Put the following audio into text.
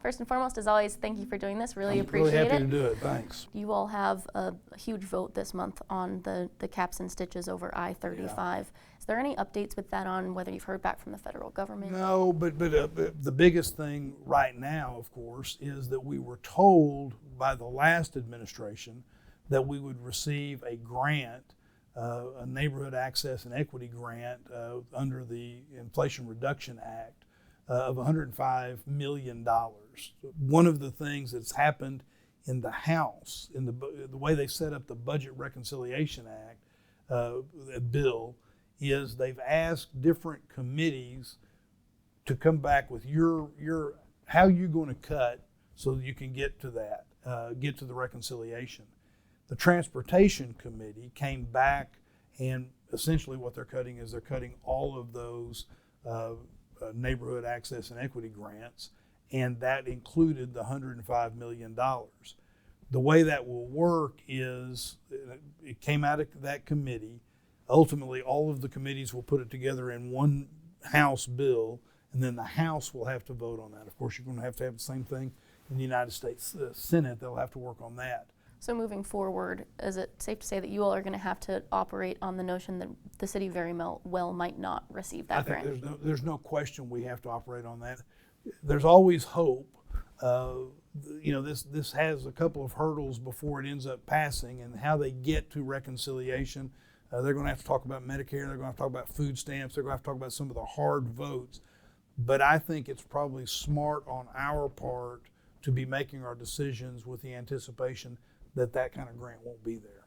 First and foremost, as always, thank you for doing this. Really I'm appreciate really happy it. to do it. Thanks. You all have a huge vote this month on the caps and stitches over I-35. Yeah. Is there any updates with that on whether you've heard back from the federal government? No, but the biggest thing right now, of course, is that we were told by the last administration that we would receive a grant, a neighborhood access and equity grant under the Inflation Reduction Act of $105 million. One of the things that's happened in the House, in the way they set up the Budget Reconciliation Act bill, is they've asked different committees to come back with your how you're going to cut so that you can get to that, get to the reconciliation. The Transportation Committee came back, and essentially what they're cutting is they're cutting all of those neighborhood access and equity grants, and that included the $105 million. The way that will work is it came out of that committee. Ultimately, all of the committees will put it together in one House bill, and then the House will have to vote on that. Of course, you're going to have the same thing in the United States Senate. They'll have to work on that. So moving forward, is it safe to say that you all are going to have to operate on the notion that the city very well might not receive that grant? I think there's no question we have to operate on that. There's always hope. This has a couple of hurdles before it ends up passing, and how they get to reconciliation. They're going to have to talk about Medicare. They're going to have to talk about food stamps. They're going to have to talk about some of the hard votes. But I think it's probably smart on our part to be making our decisions with the anticipation that that kind of grant won't be there.